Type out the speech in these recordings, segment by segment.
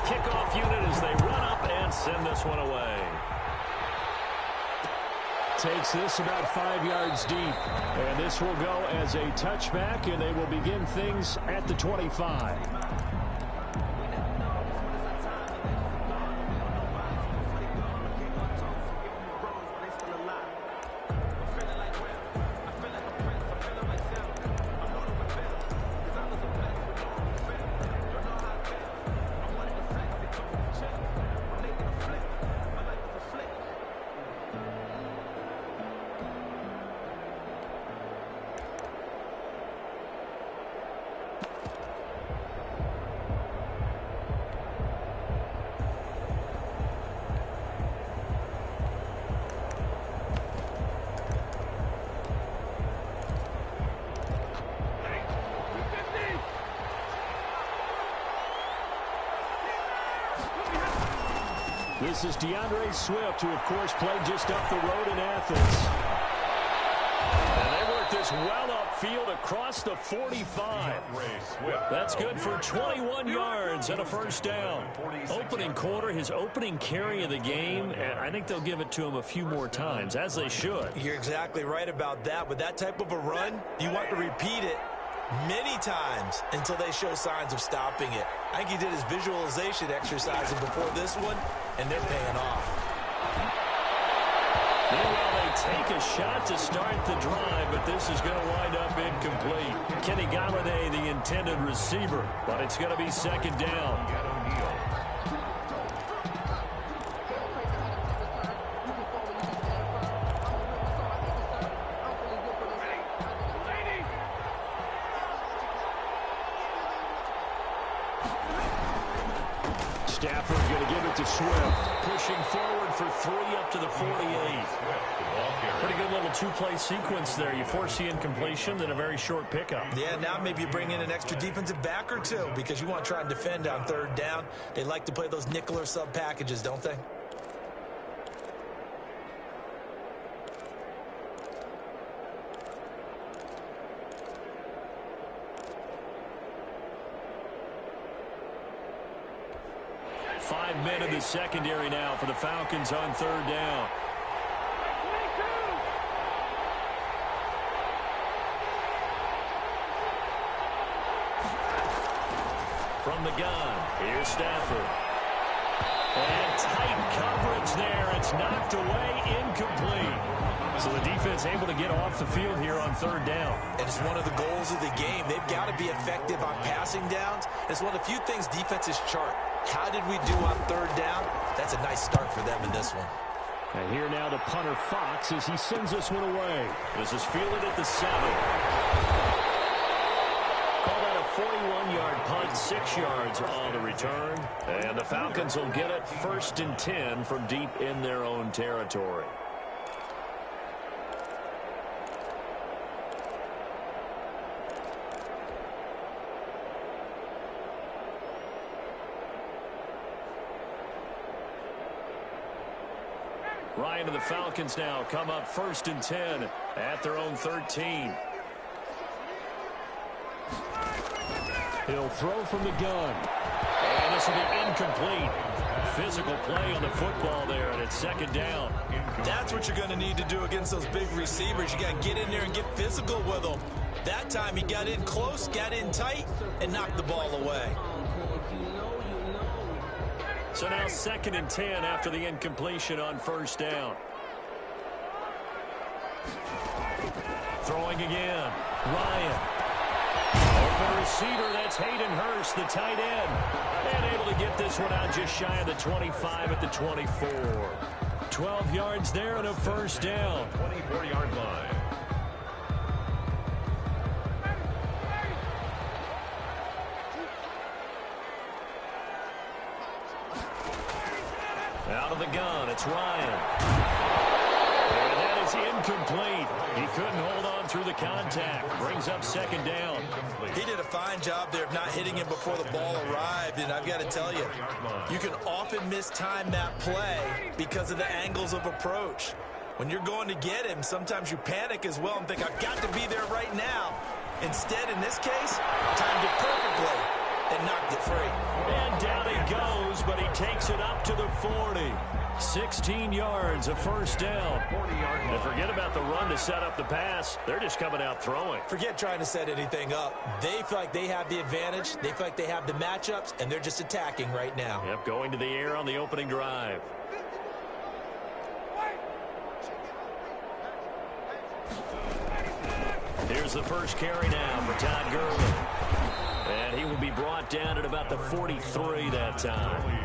kickoff unit as they run up and send this one away. Takes this about 5 yards deep. And this will go as a touchback, and they will begin things at the 25. This is DeAndre Swift, who, of course, played just up the road in Athens. And they work this well upfield across the 45. That's good for 21 yards and a first down. Opening quarter, his opening carry of the game, and I think they'll give it to him a few more times, as they should. You're exactly right about that. With that type of a run, you want to repeat it many times until they show signs of stopping it. I think he did his visualization exercises before this one, and they're paying off. Meanwhile, they take a shot to start the drive, but this is going to wind up incomplete. Kenny Galladay, the intended receiver, but it's going to be second down. Stafford going to give it to Swift. Pushing forward for 3 up to the 48. Pretty good little two-play sequence there. You force the incompletion, then a very short pickup. Yeah, now maybe you bring in an extra defensive back or two because you want to try and defend on third down. They like to play those nickel or sub packages, don't they? Five men in the secondary now for the Falcons on third down. From the gun, here's Stafford. And tight coverage there. It's knocked away, incomplete. So the defense able to get off the field here on third down. And it's one of the goals of the game. They've got to be effective on passing downs. It's one of the few things defenses chart. How did we do on third down? That's a nice start for them in this one. And here now the punter Fox as he sends this one away. This is fielded at the 7. Call that a 41-yard punt, 6 yards on the return. And the Falcons will get it first and 10 from deep in their own territory. Ryan and the Falcons now come up first and 10 at their own 13. He'll throw from the gun. And this will be incomplete. Physical play on the football there, and it's second down. That's what you're going to need to do against those big receivers. You got to get in there and get physical with them. That time he got in close, got in tight, and knocked the ball away. So now second and 10 after the incompletion on first down. Throwing again. Ryan. Open receiver, that's Hayden Hurst, the tight end. And able to get this one out just shy of the 25 at the 24. 12 yards there and a first down. 24-yard line. Out of the gun, it's Ryan. And that is incomplete. He couldn't hold on through the contact. Brings up second down. He did a fine job there of not hitting him before the ball arrived, and I've got to tell you, you can often mistime that play because of the angles of approach. When you're going to get him, sometimes you panic as well and think, I've got to be there right now. Instead, in this case, timed it perfectly. and knocked it free. And down he goes, but he takes it up to the 40. 16 yards, a first down. And forget about the run to set up the pass. They're just coming out throwing. Forget trying to set anything up. They feel like they have the advantage. They feel like they have the matchups, and they're just attacking right now. Yep, going to the air on the opening drive. Here's the first carry now for Todd Gurley. And he will be brought down at about the 43 that time.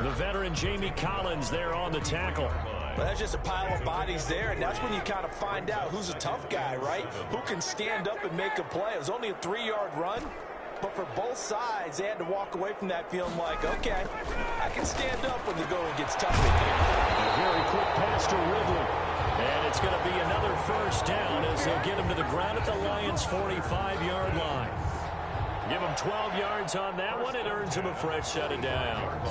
The veteran Jamie Collins there on the tackle. Well, that's just a pile of bodies there, and that's when you kind of find out who's a tough guy, right? Who can stand up and make a play. It was only a 3-yard run, but for both sides, they had to walk away from that feeling like, okay, I can stand up when the going gets tough in here. A very quick pass to Ridley. And it's going to be another first down as they'll get him to the ground at the Lions' 45-yard line. Give him 12 yards on that one. It earns him a fresh set of downs.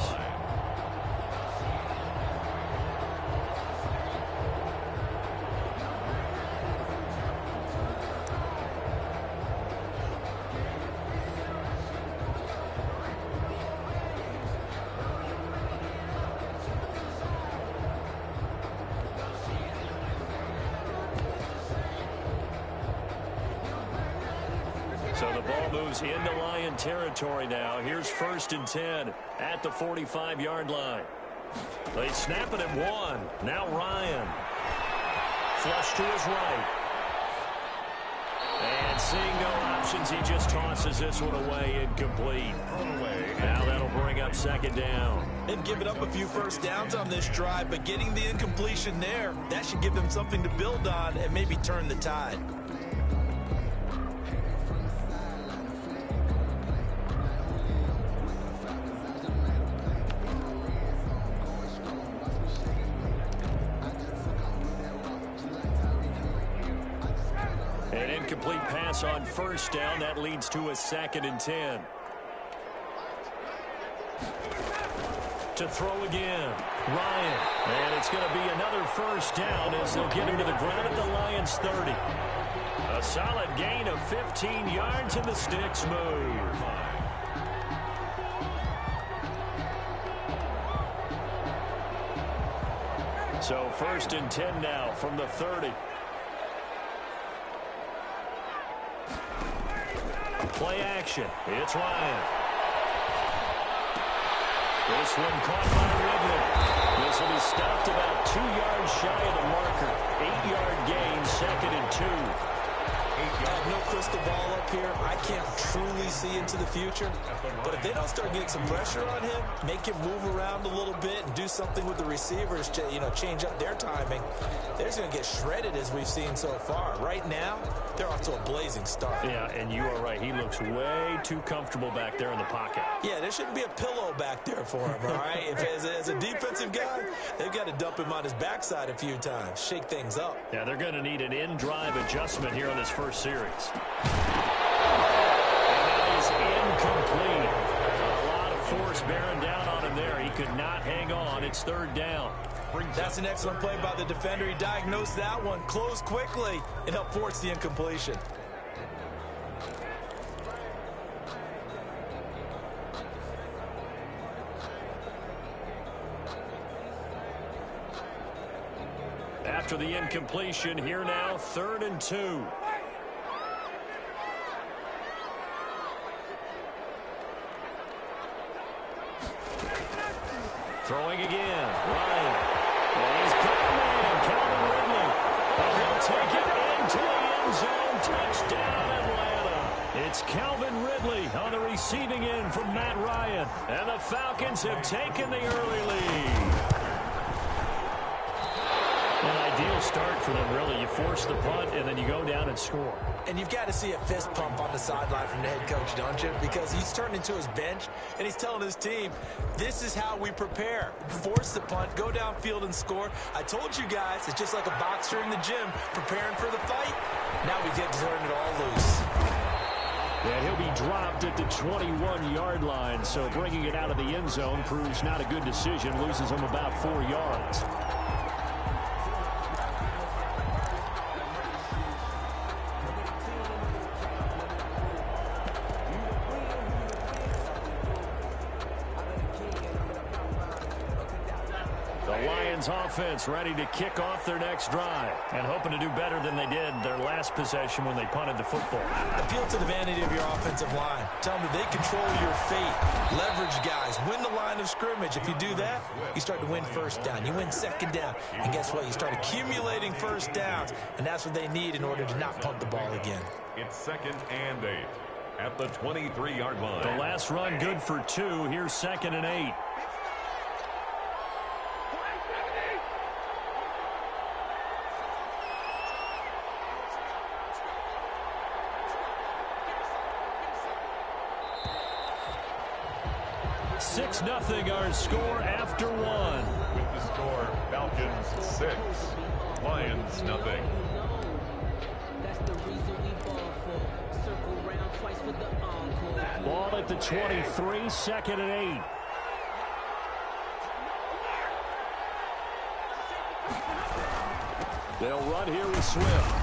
So the ball moves into Lion territory now. Here's 1st and 10 at the 45-yard line. They snap it at 1. Now Ryan. Flush to his right. And seeing no options, he just tosses this one away, incomplete. Now that'll bring up 2nd down. They've given up a few first downs on this drive, but getting the incompletion there, that should give them something to build on and maybe turn the tide. An incomplete pass on 1st down. That leads to a 2nd and 10. To throw again, Ryan. And it's going to be another first down as they'll get him to the ground at the Lions' 30. A solid gain of 15 yards and the sticks move. So 1st and 10 now from the 30. Play action. It's Ryan. This one caught by Ridley. This will be stopped about 2 yards shy of the marker. 8-yard gain, 2nd and 2. I have no crystal ball up here. I can't truly see into the future. But if they don't start getting some pressure on him, make him move around a little bit and do something with the receivers to, change up their timing, they're just going to get shredded as we've seen so far. Right now, they're off to a blazing start. Yeah, and you are right. He looks way too comfortable back there in the pocket. Yeah, there shouldn't be a pillow back there for him, all right? If as a defensive guy, they've got to dump him on his backside a few times, shake things up. Yeah, they're going to need an in-drive adjustment here on this first series. And that is incomplete. A lot of force bearing down on him there. He could not hang on. It's 3rd down. That's an excellent play by the defender. He diagnosed that one, closed quickly, and helped force the incompletion. After the incompletion, here now, 3rd and 2. Throwing again, Ryan. And he's caught man, Calvin Ridley. And he'll take it into the end zone. Touchdown, Atlanta. It's Calvin Ridley on the receiving end from Matt Ryan. And the Falcons have taken the early lead. An ideal start for them, really. You force the punt, and then you go down and score. And you've got to see a fist pump on the sideline from the head coach, don't you? Because he's turned into his bench, and he's telling his team, this is how we prepare. Force the punt, go downfield and score. I told you guys, it's just like a boxer in the gym preparing for the fight. Now we get to turn it all loose. And he'll be dropped at the 21-yard line, so bringing it out of the end zone proves not a good decision. Loses him about 4 yards. Lions offense ready to kick off their next drive and hoping to do better than they did their last possession when they punted the football. Appeal to the vanity of your offensive line. Tell them that they control your fate. Leverage guys. Win the line of scrimmage. If you do that, you start to win first down. You win second down. And guess what? You start accumulating first downs, and that's what they need in order to not punt the ball again. It's 2nd and 8 at the 23-yard line. The last run good for 2. Here's 2nd and 8. Six nothing our score after 1. With the score, Falcons 6, Lions nothing. Ball at the 23, 2nd and 8. They'll run here with Swift.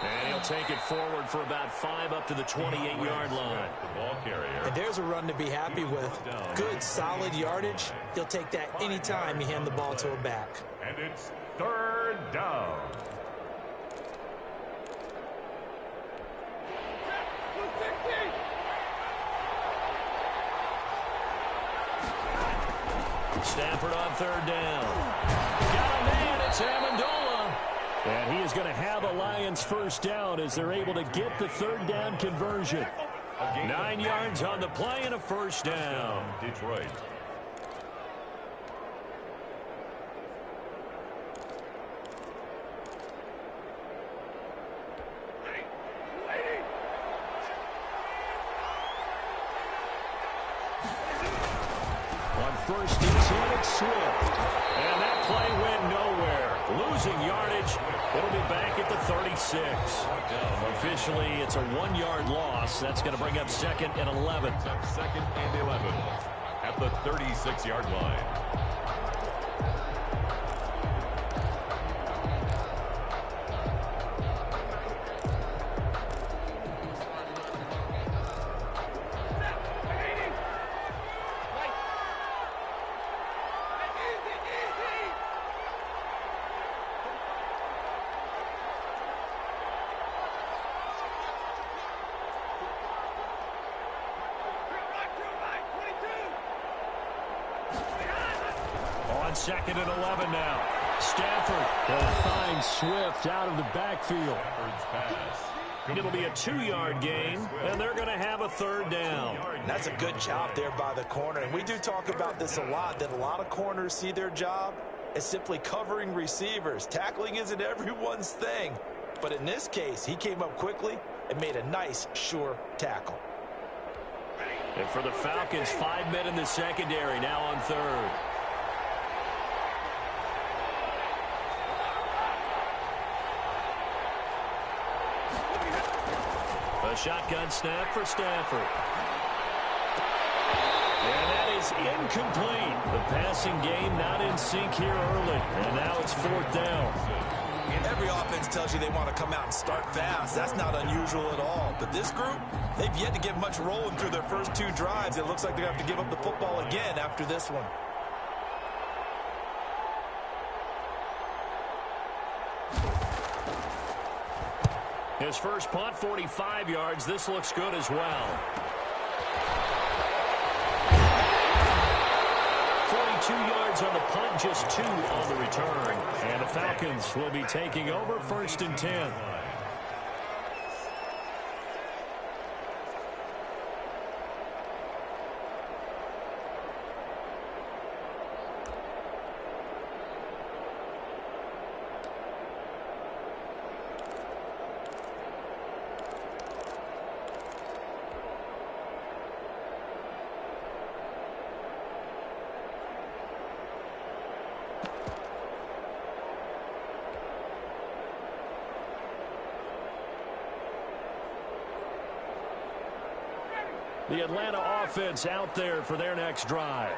And he'll take it forward for about 5 up to the 28-yard line. The ball carrier. And there's a run to be happy with. Good, solid yardage. He'll take that anytime you hand the ball to a back. And it's 3rd down. Stafford on 3rd down. Got a man, it's Amendola. And he is going to have a Lions first down as they're able to get the 3rd down conversion. 9 yards on the play and a first down. Detroit. On 1st and 10, it's Swift. And that play went nowhere. Losing yardage. It'll be back at the 36. Officially, it's a 1-yard loss. That's going to bring up 2nd and 11. 2nd and 11 at the 36-yard line. On 2nd and 11 now. Stafford will find Swift out of the backfield. It'll be a 2-yard gain, and they're going to have a 3rd down. That's a good job there by the corner. And we do talk about this a lot, that a lot of corners see their job as simply covering receivers. Tackling isn't everyone's thing. But in this case, he came up quickly and made a nice, sure tackle. And for the Falcons, 5 men in the secondary, now on 3rd. A shotgun snap for Stafford. And that is incomplete. The passing game not in sync here early. And now it's 4th down. Every offense tells you they want to come out and start fast. That's not unusual at all. But this group, they've yet to get much rolling through their first 2 drives. It looks like they're going to have to give up the football again after this one. His first punt, 45 yards. This looks good as well. 42 yards on the punt, just 2 on the return. And the Falcons will be taking over 1st and 10. The Atlanta offense out there for their next drive.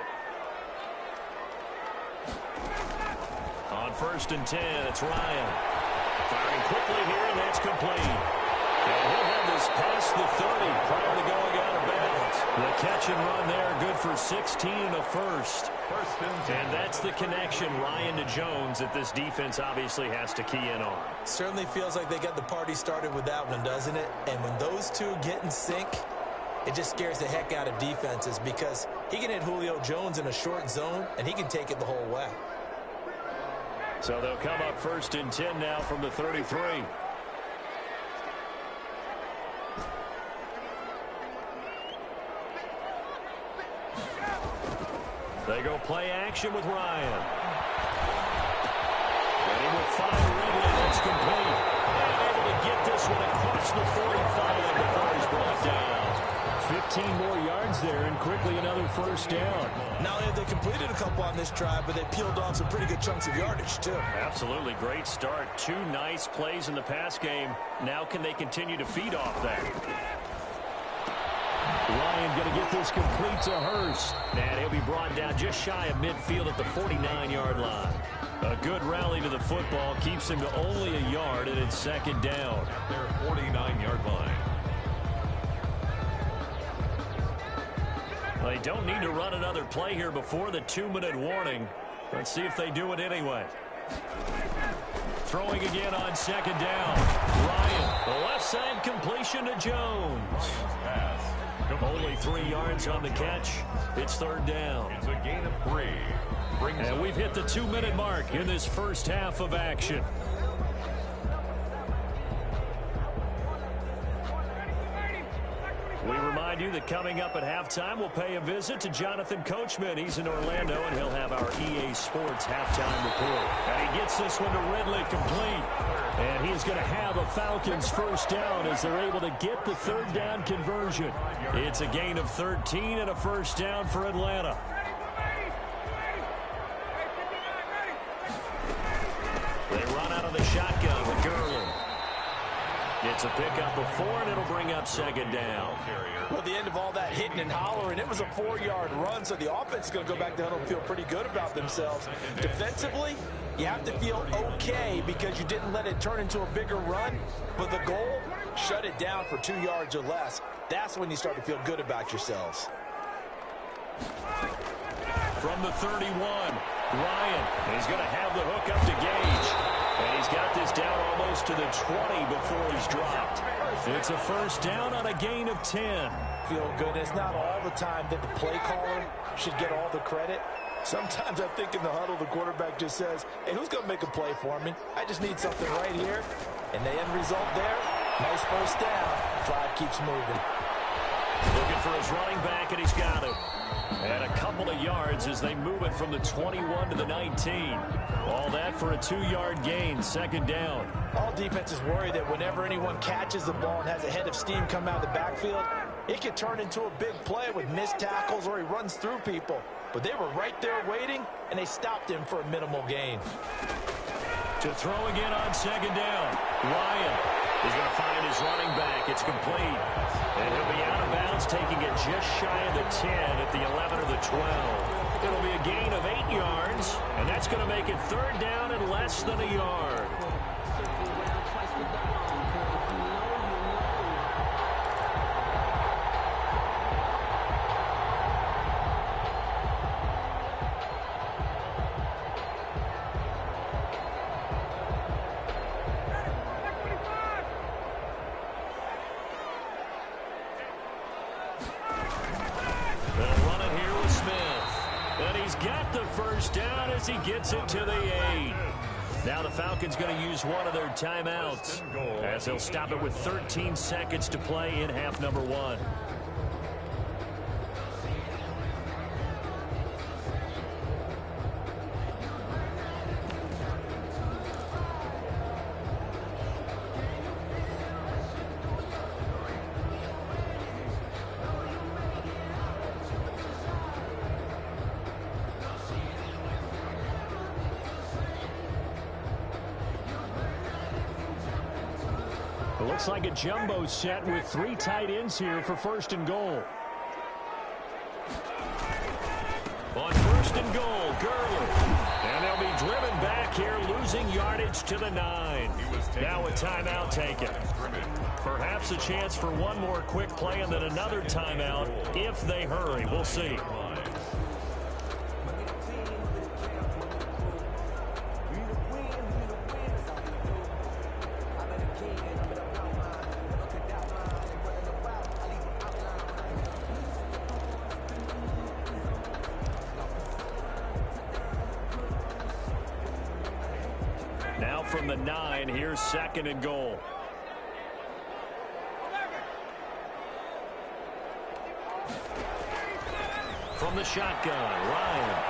On 1st and 10, it's Ryan. Firing quickly here, and that's complete. And he'll have this past the 30 prior to going out of bounds. The catch and run there, good for 16 and a first. And that's the connection, Ryan to Jones, that this defense obviously has to key in on. Certainly feels like they got the party started with that one, doesn't it? And when those two get in sync, it just scares the heck out of defenses because he can hit Julio Jones in a short zone, and he can take it the whole way. So they'll come up 1st and 10 now from the 33. They go play action with Ryan. And he will find Ridley. That's complete. And able to get this one across the 45 before he's brought down. 15 more yards there and quickly another first down. Not only have they completed a couple on this drive, but they peeled off some pretty good chunks of yardage, too. Absolutely. Great start. 2 nice plays in the pass game. Now can they continue to feed off that? Ryan going to get this complete to Hurst. And he'll be brought down just shy of midfield at the 49-yard line. A good rally to the football keeps him to only a yard, and it's 2nd down. Their 49-yard line. They don't need to run another play here before the 2-minute warning. Let's see if they do it anyway. Throwing again on 2nd down. Ryan, the left side completion to Jones. Only 3 yards on the catch. It's 3rd down. It's a gain of 3. And we've hit the 2-minute mark in this first half of action. We remind you that coming up at halftime, we'll pay a visit to Jonathan Coachman. He's in Orlando, and he'll have our EA Sports halftime report. And he gets this one to Ridley complete. And he's going to have a Falcons first down as they're able to get the 3rd down conversion. It's a gain of 13 and a first down for Atlanta. They run out of the shotgun with Gurley. It's a pickup of 4, and it'll bring up 2nd down. Well, at the end of all that hitting and hollering, it was a 4-yard run, so the offense is going to go back down and feel pretty good about themselves. Defensively, you have to feel okay because you didn't let it turn into a bigger run, but the goal, shut it down for 2 yards or less. That's when you start to feel good about yourselves. From the 31, Ryan, he's going to have the hook up to Gage. And he's got this down almost to the 20 before he's dropped. It's a first down on a gain of 10. Feel good. It's not all the time that the play caller should get all the credit. Sometimes I think in the huddle, the quarterback just says, hey, who's going to make a play for me? I just need something right here. And the end result there, nice first down. Drive keeps moving. Looking for his running back, and he's got it. And a couple of yards as they move it from the 21 to the 19. All that for a 2-yard gain, 2nd down. All defenses worry that whenever anyone catches the ball and has a head of steam come out of the backfield, it could turn into a big play with missed tackles or he runs through people. But they were right there waiting, and they stopped him for a minimal gain. To throw again on 2nd down. Ryan is going to find his running back. It's complete. And he'll be out of bounds, taking it just shy of the 10 at the 11 or the 12. It'll be a gain of 8 yards, and that's going to make it 3rd down and less than a yard. He gets it to the 8. Now the Falcons going to use one of their timeouts as they'll stop it with 13 seconds to play in half number 1. It looks like a jumbo set with 3 tight ends here for 1st and goal. On first and goal, Gurley. And they'll be driven back here, losing yardage to the 9. Now a timeout taken. Perhaps a chance for one more quick play and then another timeout if they hurry. We'll see. Now from the 9, here's second and goal. From the shotgun, Ryan.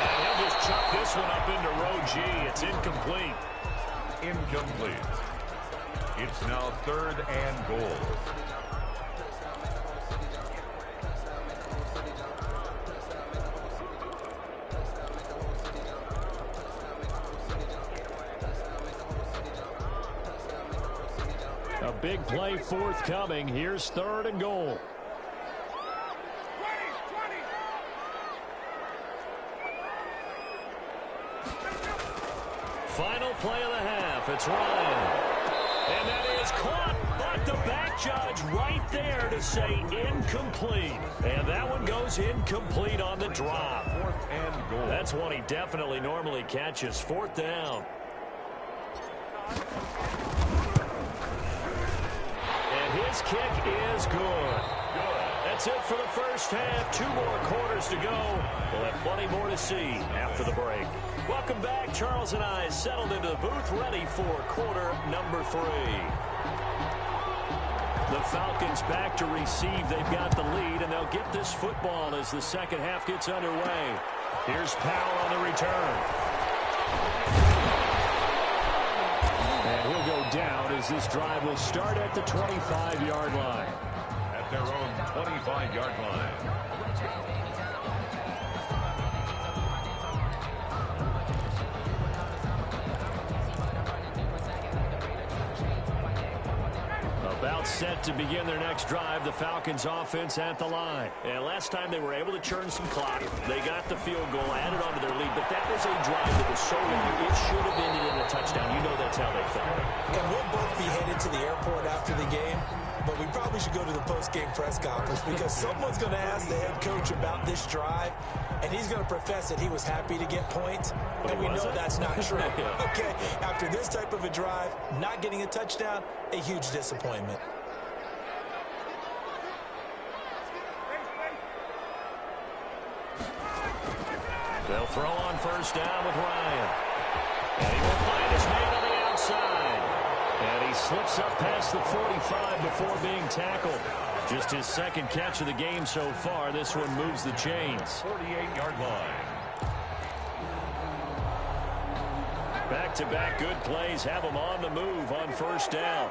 And he'll just chuck this one up into row G. It's incomplete. Incomplete. It's now third and goal. A big play forthcoming. Here's third and goal. Final play of the half. It's Ryan. And that is caught. But the back judge right there to say incomplete. And that one goes incomplete on the drop. Fourth and goal. That's one he definitely normally catches. Fourth down. His kick is good. That's it for the first half. 2 more quarters to go. We'll have plenty more to see after the break. Welcome back. Charles and I settled into the booth, ready for quarter number 3. The Falcons back to receive. They've got the lead, and they'll get this football as the second half gets underway. Here's Powell on the return. And he'll go down as this drive will start at the 25-yard line. At their own 25-yard line. About set to begin their next drive, the Falcons offense at the line. And last time they were able to churn some clock. They got the field goal, added on to their lead, but that was a drive that was so long, it should have ended in a touchdown. You know that's how they felt. And we'll both be headed to the airport after the game, but we probably should go to the post-game press conference because someone's going to ask the head coach about this drive, and he's going to profess that he was happy to get points, and we know that's not true. Okay, after this type of a drive, not getting a touchdown, a huge disappointment. They'll throw on first down with Ryan. And he will find his man on the outside. And he slips up past the 45 before being tackled. Just his second catch of the game so far. This one moves the chains. 48-yard line. Back-to-back good plays have him on the move on first down.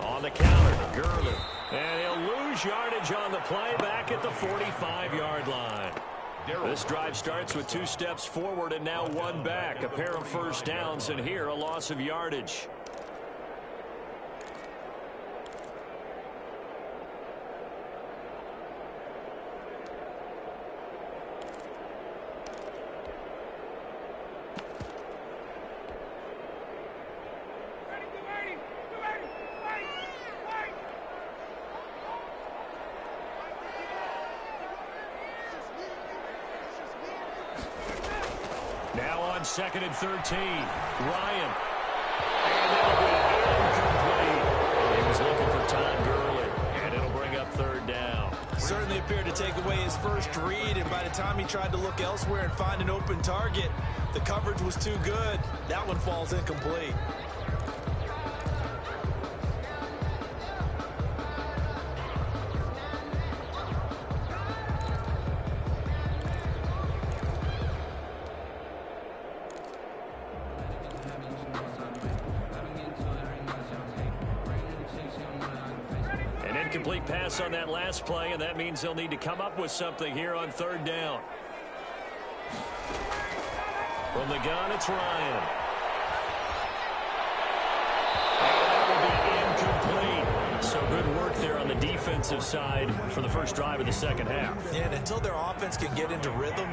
On the counter, Gurley. And he'll lose yardage on the play back at the 45-yard line. This drive starts with 2 steps forward and now 1 back. A pair of first downs, and here a loss of yardage. Now on 2nd and 13, Ryan. And that'll be incomplete. He was looking for Todd Gurley, and it'll bring up 3rd down. Certainly appeared to take away his first read, and by the time he tried to look elsewhere and find an open target, the coverage was too good. That one falls incomplete. Incomplete pass on that last play, and that means they'll need to come up with something here on 3rd down. From the gun, it's Ryan. good work there on the defensive side for the first drive of the second half. Yeah, and until their offense can get into rhythm,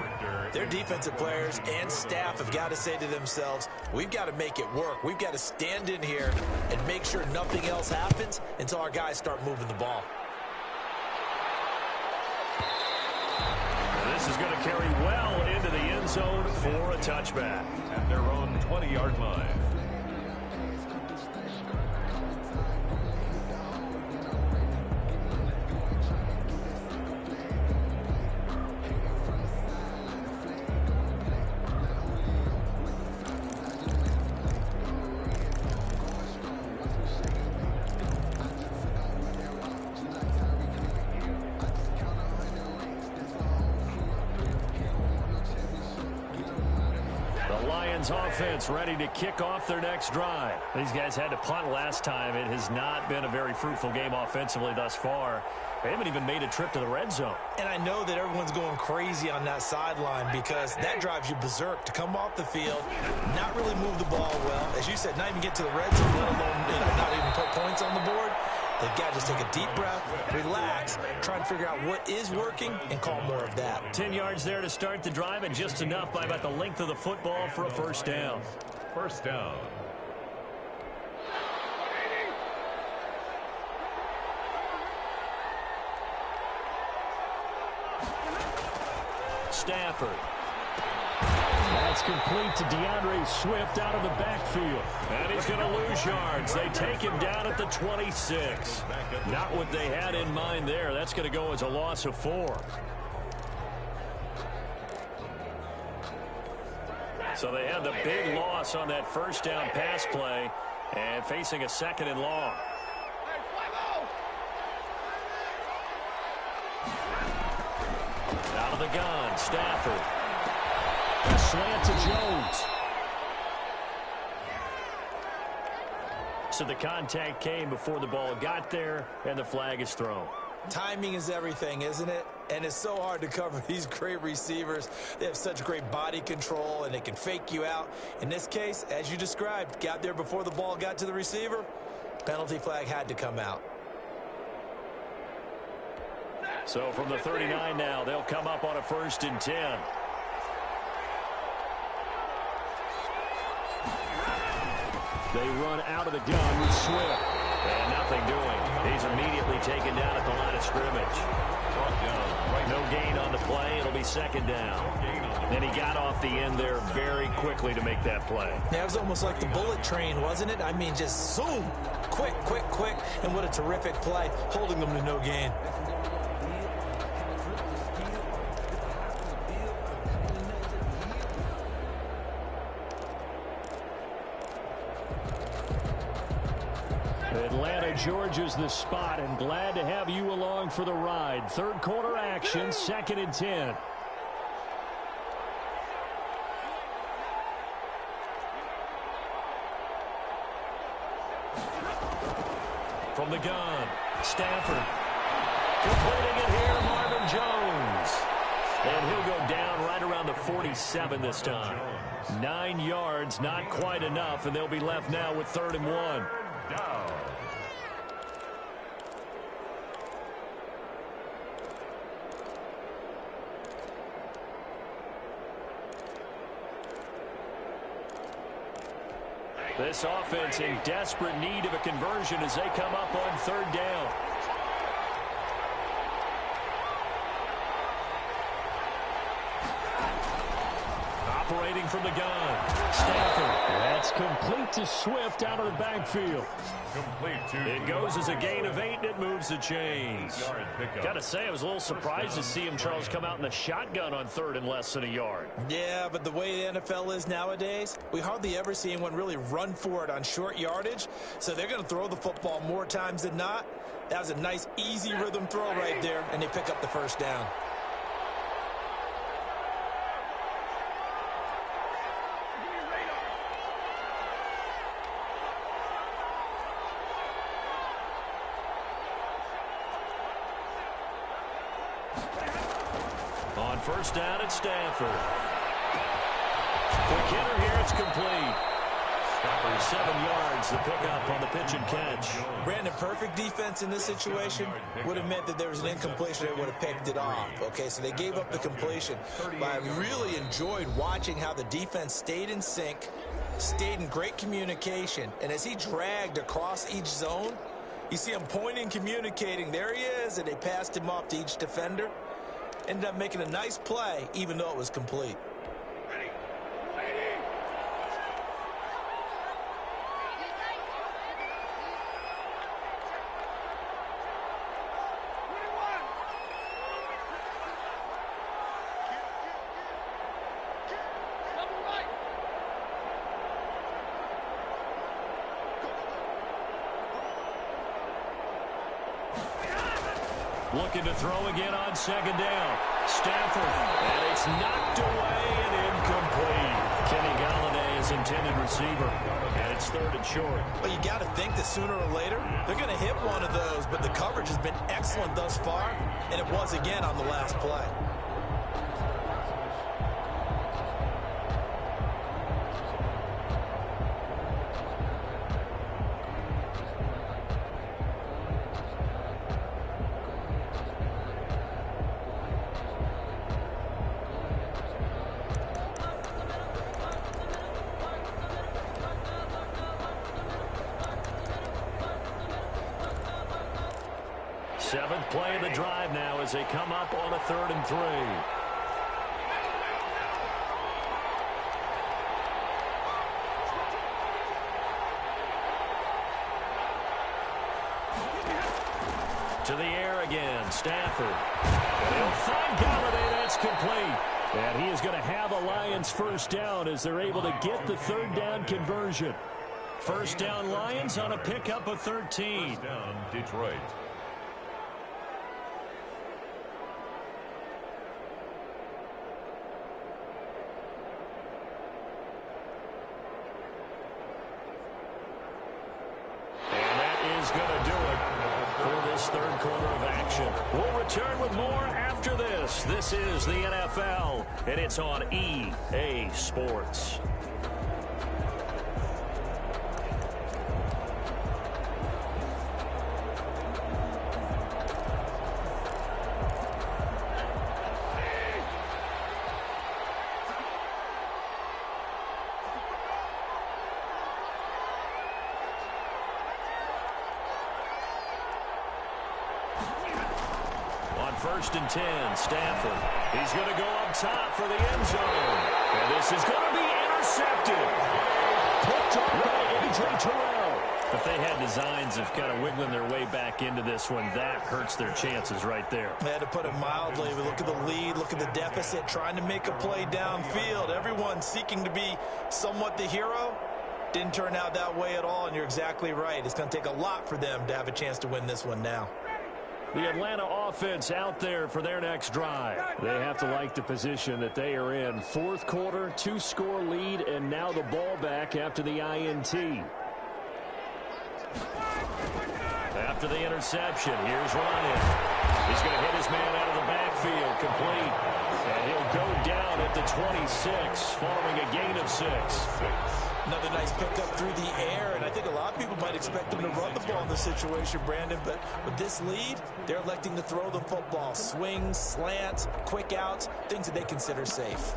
their defensive players and staff have got to say to themselves, we've got to make it work. We've got to stand in here and make sure nothing else happens until our guys start moving the ball. This is going to carry well into the end zone for a touchback. At their own 20-yard line. Offense ready to kick off their next drive. These guys had to punt last time. It has not been a very fruitful game offensively thus far. They haven't even made a trip to the red zone. And I know that everyone's going crazy on that sideline because that drives you berserk to come off the field, not really move the ball well. As you said, not even get to the red zone, let alone not even put points on the board. They've got to just take a deep breath, relax, try and figure out what is working, and call more of that. 10 yards there to start the drive, and just enough by about the length of the football for a first down. First down. Stafford. That's complete to DeAndre Swift out of the backfield. And he's going to lose yards. They take him down at the 26. Not what they had in mind there. That's going to go as a loss of 4. So they had the big loss on that first down pass play and facing a second and long. Out of the gun, Stafford. A slant to Jones. So the contact came before the ball got there, and the flag is thrown. Timing is everything, isn't it? And it's so hard to cover these great receivers. They have such great body control, and they can fake you out. In this case, as you described, got there before the ball got to the receiver. Penalty flag had to come out. So from the 39 now, they'll come up on a 1st and 10. They run out of the gun with Swift. And nothing doing. He's immediately taken down at the line of scrimmage. No gain on the play. It'll be second down. And he got off the end there very quickly to make that play. Yeah, it was almost like the bullet train, wasn't it? I mean, just zoom. Quick, quick, quick. And what a terrific play, holding them to no gain. Atlanta, Georgia's the spot, and glad to have you along for the ride. Third quarter action, 2nd and 10. From the gun, Stafford. Completing it here, Marvin Jones. And he'll go down right around the 47 this time. 9 yards, not quite enough, and they'll be left now with 3rd and 1. Down. This offense in desperate need of a conversion as they come up on 3rd down. Operating from the gun, Stafford. That's complete to Swift out of the backfield. It goes as a gain of 8, and it moves the chains. Gotta say, I was a little surprised to see him, Charles, come out in the shotgun on 3rd and less than a yard. Yeah, but the way the NFL is nowadays, we hardly ever see anyone really run for it on short yardage. So they're going to throw the football more times than not. That was a nice, easy rhythm throw right there, and they pick up the 1st down. On 1st down at Stafford. Quick hitter here, it's complete. 7 yards, the pickup on the pitch and catch. Brandon, perfect defense in this situation would have meant that there was an incompletion that would have picked it off. Okay, so they gave up the completion. But I really enjoyed watching how the defense stayed in sync, stayed in great communication, and as he dragged across each zone, you see him pointing, communicating. There he is, and they passed him off to each defender. Ended up making a nice play, even though it was complete. Looking to throw again on second down. Stafford, and it's knocked away and incomplete. Kenny Golladay is intended receiver, and it's 3rd and short. Well, you got to think that sooner or later they're going to hit one of those, but the coverage has been excellent thus far, and it was again on the last play. Seventh play of the drive now as they come up on a 3rd and 3. To the air again, Stafford. And he'll find Golladay, that's complete. And he is going to have a Lions first down as they're able to get the 3rd down conversion. First down Lions on a pickup of 13. First down, Detroit. Going to do it for this 3rd quarter of action. We'll return with more after this. This is the NFL, and it's on EA Sports. First and 10, Stafford. He's going to go up top for the end zone. And this is going to be intercepted. Picked up by A.J. Terrell. If they had designs of kind of wiggling their way back into this one, that hurts their chances right there. They had to put it mildly. Look at the lead, look at the deficit, trying to make a play downfield. Everyone seeking to be somewhat the hero. Didn't turn out that way at all, and you're exactly right. It's going to take a lot for them to have a chance to win this one now. The Atlanta offense out there for their next drive. They have to like the position that they are in. 4th quarter, 2-score lead, and now the ball back after the INT. After the interception, here's Ryan. He's going to hit his man out of the backfield, complete. And he'll go down at the 26, following a gain of 6. Another nice pickup through the air, and I think a lot of people might expect them to run the ball in this situation, Brandon, but with this lead, they're electing to throw the football. Swings, slants, quick outs, things that they consider safe.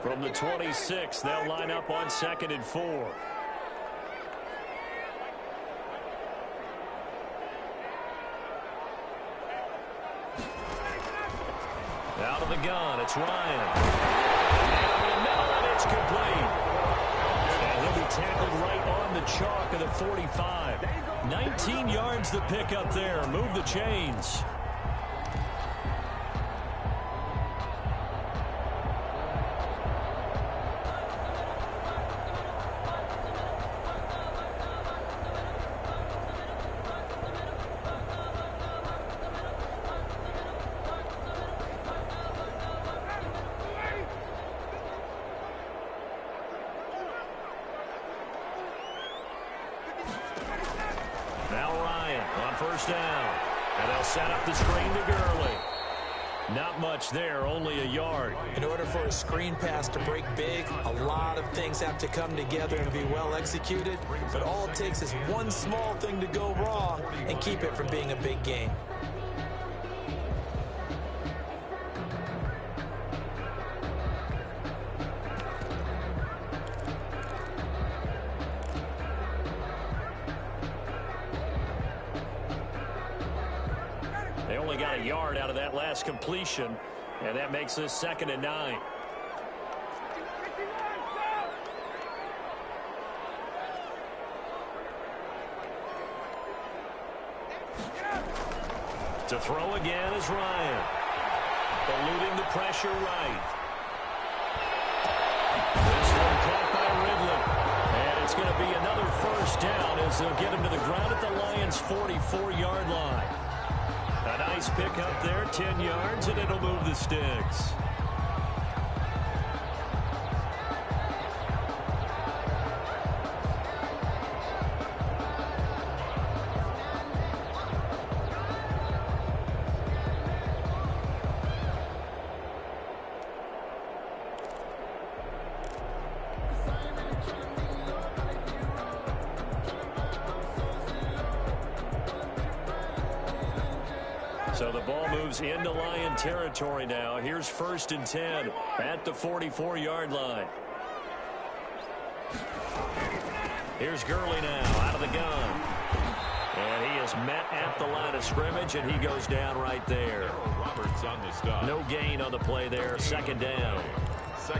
From the 26, they'll line up on 2nd and 4. Out of the gun, it's Ryan. Down the middle, and it's complete. And he'll be tackled right on the chalk of the 45. 19 yards the pickup there. Move the chains. Ryan on first down. And they'll set up the screen to Gurley. Not much there, only a yard. In order for a screen pass to break big, a lot of things have to come together and be well executed. But all it takes is one small thing to go wrong and keep it from being a big game. They only got a yard out of that last completion, and that makes this 2nd and 9. To throw again is Ryan. Eluding the pressure right. This one caught by Ridley. And it's going to be another first down as they'll get him to the ground at the Lions' 44-yard line. A nice pick up there, 10 yards, and it'll move the sticks. So the ball moves into Lion territory now. Here's 1st and 10 at the 44-yard line. Here's Gurley now out of the gun. And he is met at the line of scrimmage, and he goes down right there. Roberts on the stop. No gain on the play there. 2nd down.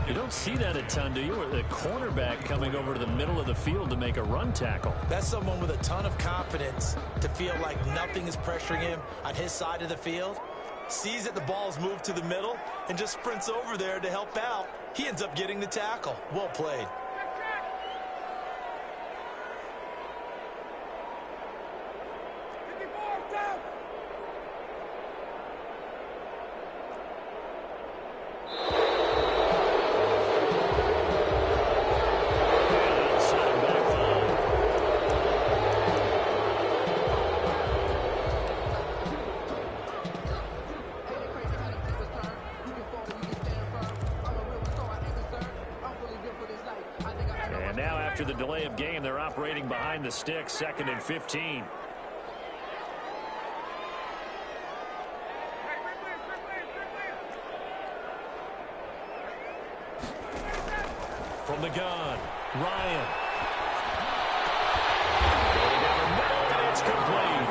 You don't see that a ton, do you? The cornerback coming over to the middle of the field to make a run tackle. That's someone with a ton of confidence to feel like nothing is pressuring him on his side of the field. Sees that the ball's moved to the middle and just sprints over there to help out. He ends up getting the tackle. Well played. After the delay of game, they're operating behind the sticks, 2nd and 15. From the gun, Ryan. It's complete.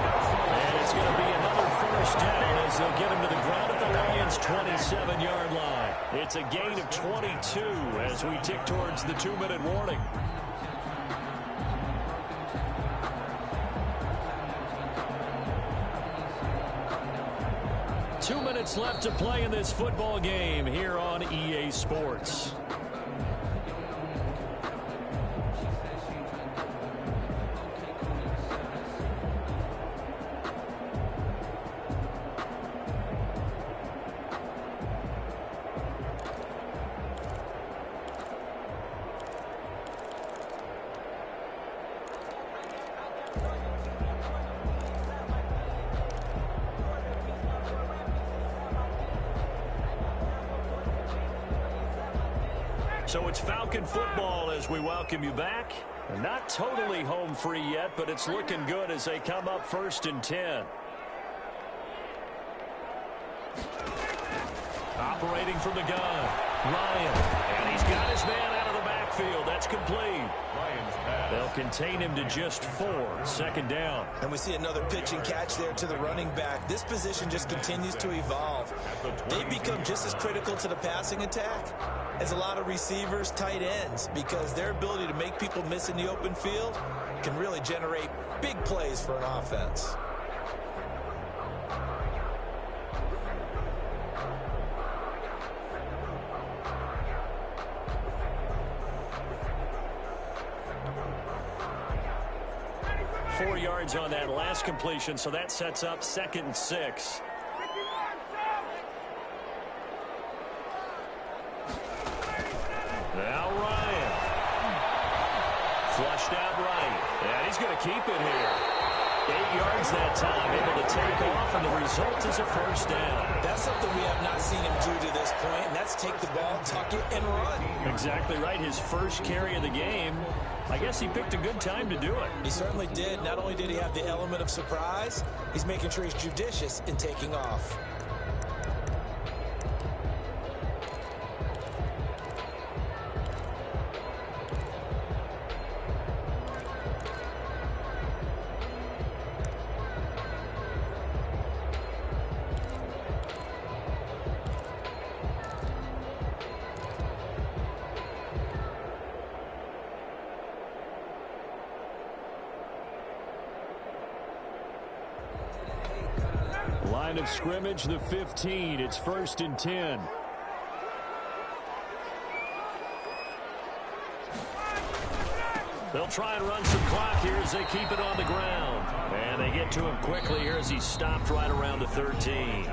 And it's going to be another first down as they'll get him to the ground at the Lions' 27-yard line. It's a gain of 22 as we tick towards the 2-minute warning. Two minutes left to play in this football game here on EA Sports. So it's Falcon football as we welcome you back. Not totally home free yet, but it's looking good as they come up 1st and 10. Operating from the gun, Ryan. And he's got his man out of the backfield. That's complete. They'll contain him to just 4. 2nd down. And we see another pitch and catch there to the running back. This position just continues to evolve. They become just as critical to the passing attack as a lot of receivers, tight ends, because their ability to make people miss in the open field can really generate big plays for an offense. Four yards on that last completion, so that sets up 2nd and 6. Now Ryan. Flushed out right. And he's going to keep it here. 8 yards that time, able to take off, and the result is a first down. That's something we have not seen him do to this point, and that's take the ball, tuck it, and run. Exactly right. His first carry of the game. I guess he picked a good time to do it. He certainly did. Not only did he have the element of surprise, he's making sure he's judicious in taking off. Line of scrimmage, the 15. It's 1st and 10. They'll try and run some clock here as they keep it on the ground. And they get to him quickly here as he stopped right around the 13.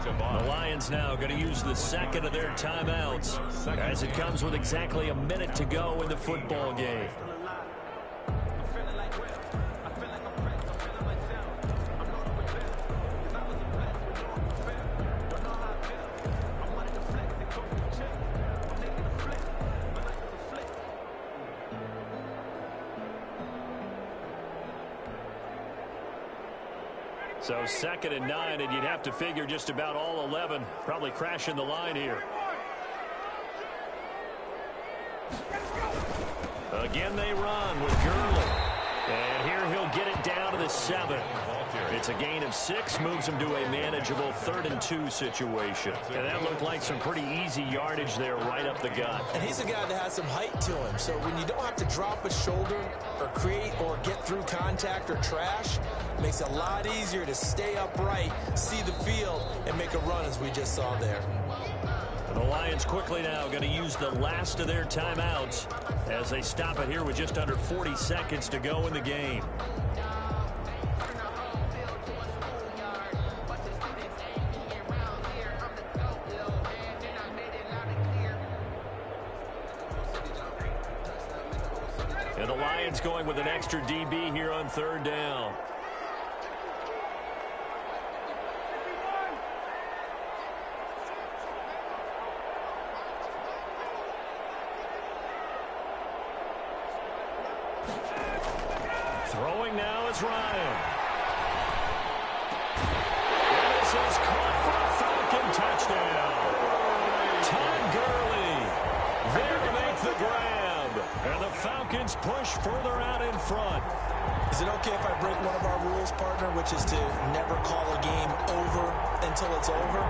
The Lions now going to use the second of their timeouts as it comes with exactly a minute to go in the football game. So 2nd and 9, and you'd have to figure just about all 11 probably crashing the line here. Again, they run with Gurley. And here he'll get it down to the 7. It's a gain of 6, moves him to a manageable 3rd and 2 situation. And that looked like some pretty easy yardage there right up the gut. And he's a guy that has some height to him. So when you don't have to drop a shoulder or create or get through contact or trash, it makes it a lot easier to stay upright, see the field, and make a run as we just saw there. And the Lions quickly now going to use the last of their timeouts as they stop it here with just under 40 seconds to go in the game. And the Lions going with an extra DB here on 3rd down. Throwing now is Ryan. And this is caught for a Falcon touchdown. Todd Gurley there to make the grab. And the Falcons push further out in front. Is it okay if I break one of our rules, partner, which is to never call a game over until it's over?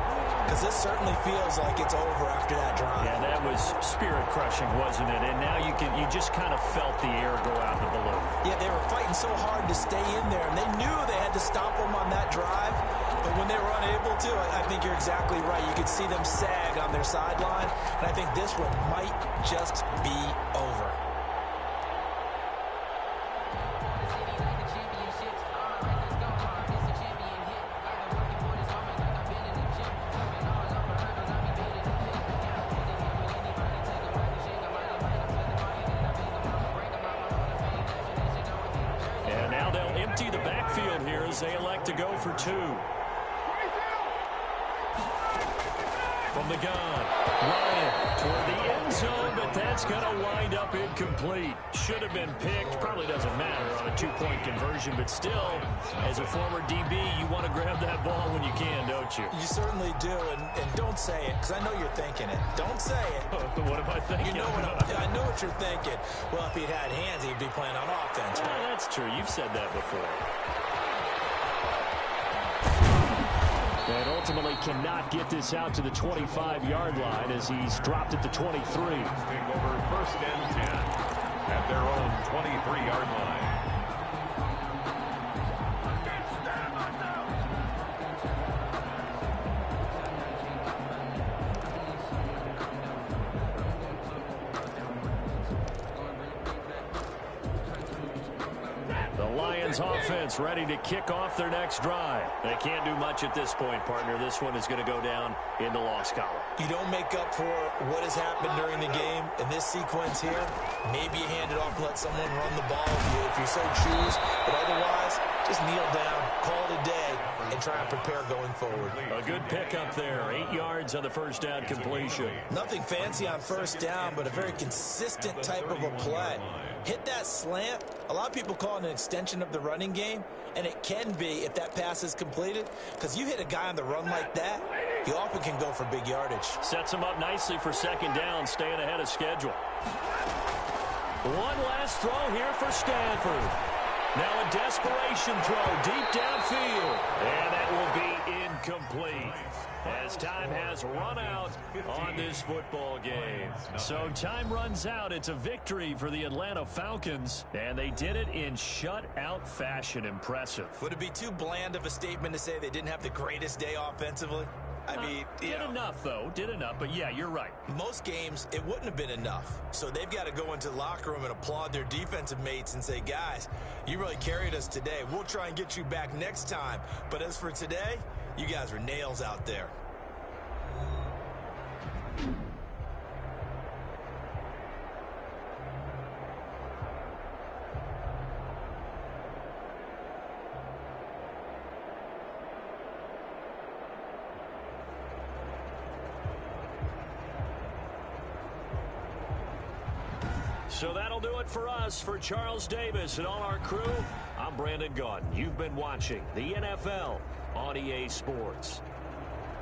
Because this certainly feels like it's over after that drive. Yeah, that was spirit-crushing, wasn't it? And now you just kind of felt the air go out of the balloon. Yeah, they were fighting so hard to stay in there, and they knew they had to stop them on that drive. But when they were unable to, I think you're exactly right. You could see them sag on their sideline, and I think this one might just be over. They elect to go for 2. From the gun, Ryan toward the end zone, but that's going to wind up incomplete. Should have been picked. Probably doesn't matter on a 2-point conversion, but still, as a former DB, you want to grab that ball when you can, don't you? You certainly do, and don't say it, because I know you're thinking it. Don't say it. What am I thinking? You know I know what you're thinking. Well, if he'd had hands, he'd be playing on offense. Right? That's true. You've said that before. And ultimately cannot get this out to the 25-yard line as he's dropped at the 23. Take over 1st and 10 at their own 23-yard line. Offense ready to kick off their next drive. They can't do much at this point, partner. This one is going to go down in the loss column. You don't make up for what has happened during the game in this sequence here. Maybe you hand it off and let someone run the ball if you so choose. But otherwise, just kneel down, call it a day, and try and prepare going forward. A good pickup there. 8 yards on the first down completion. Nothing fancy on first down, but a very consistent type of a play. Hit that slant. A lot of people call it an extension of the running game, and it can be if that pass is completed, because you hit a guy on the run like that, he often can go for big yardage. Sets him up nicely for second down, staying ahead of schedule. One last throw here for Stanford. Now a desperation throw deep downfield, and that will be incomplete as time has run out on this football game. So time runs out. It's a victory for the Atlanta Falcons, and they did it in shutout fashion. Impressive. Would it be too bland of a statement to say they didn't have the greatest day offensively? I mean, did enough, though. Did enough, but yeah, you're right. Most games, it wouldn't have been enough. So they've got to go into the locker room and applaud their defensive mates and say, guys, you really carried us today. We'll try and get you back next time. But as for today, you guys were nails out there. So that'll do it for us. For Charles Davis and all our crew, I'm Brandon Gaudin. You've been watching the NFL on EA Sports.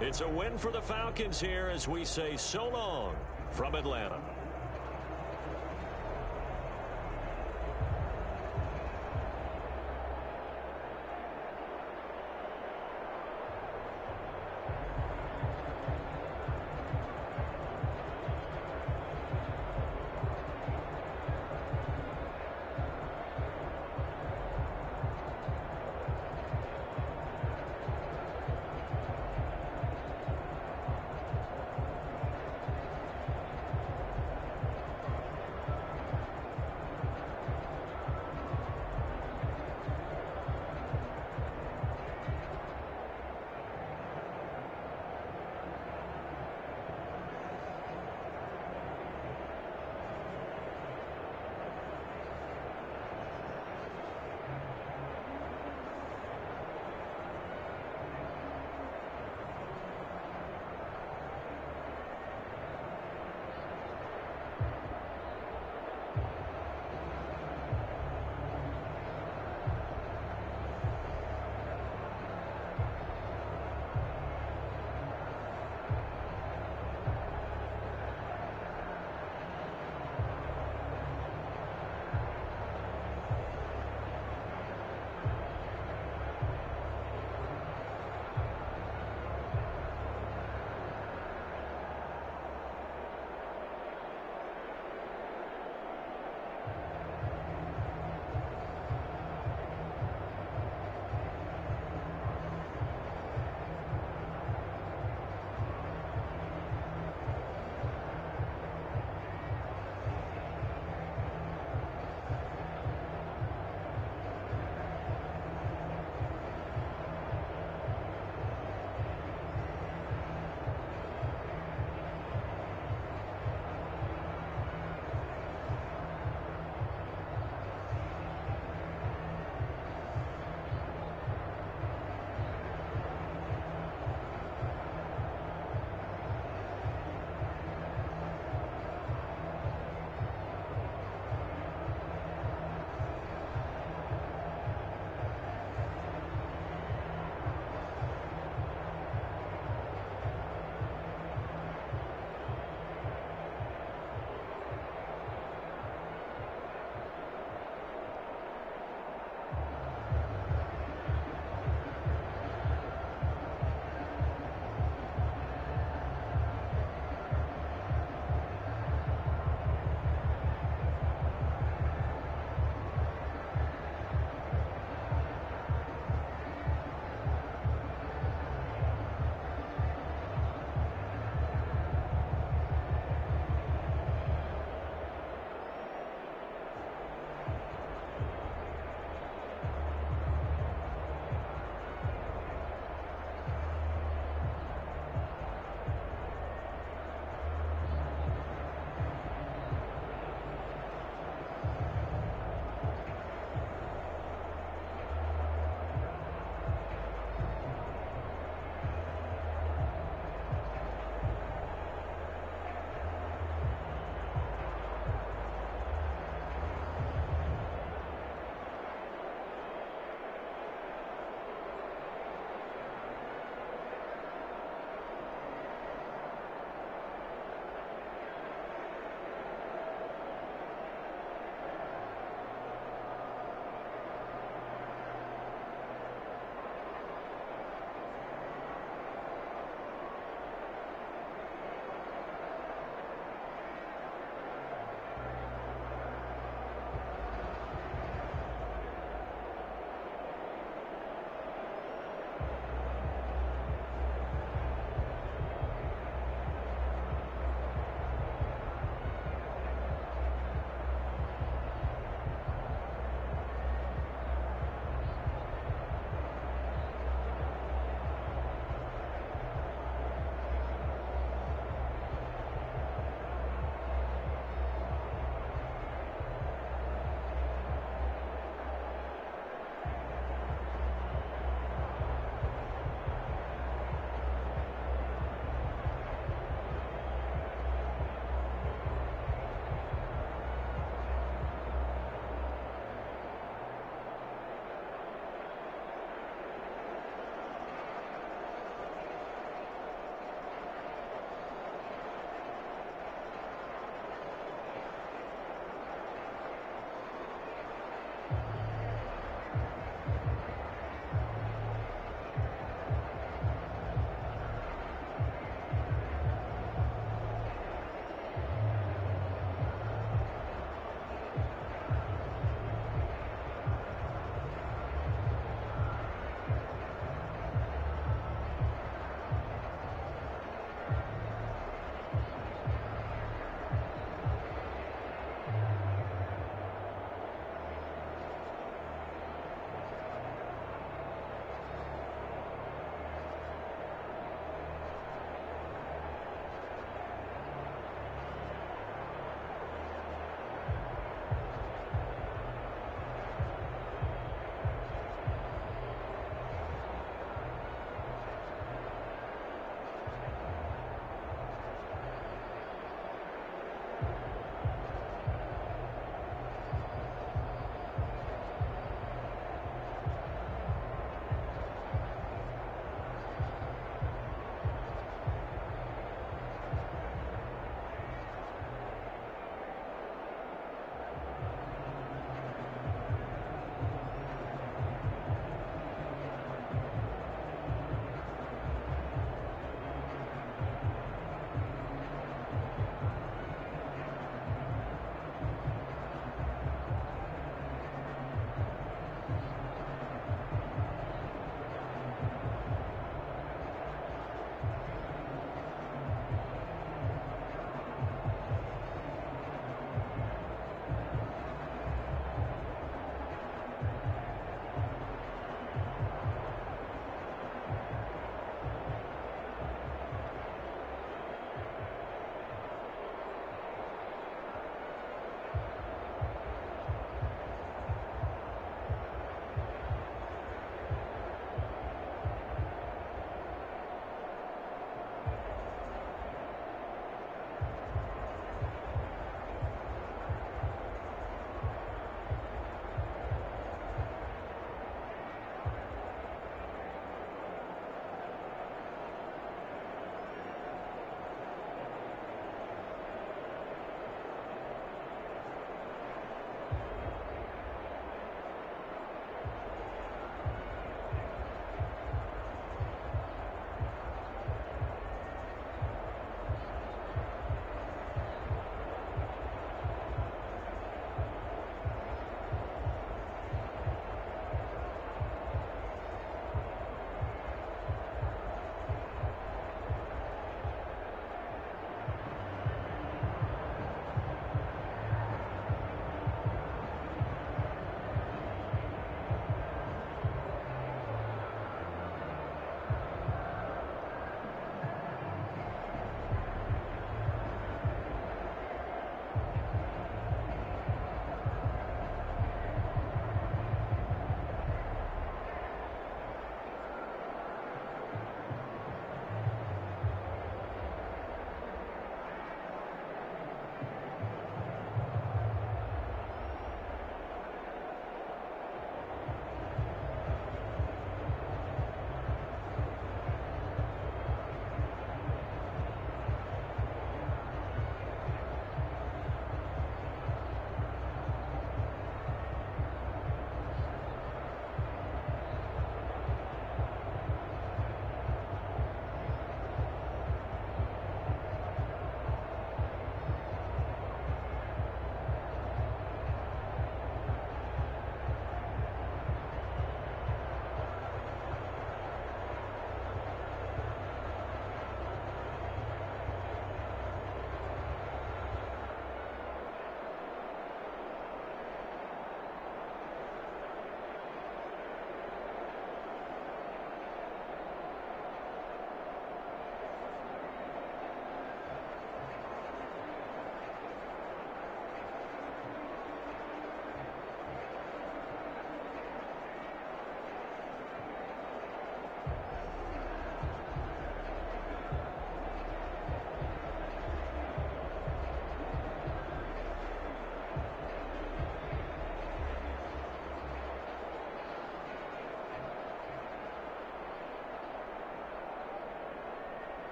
It's a win for the Falcons here as we say so long from Atlanta.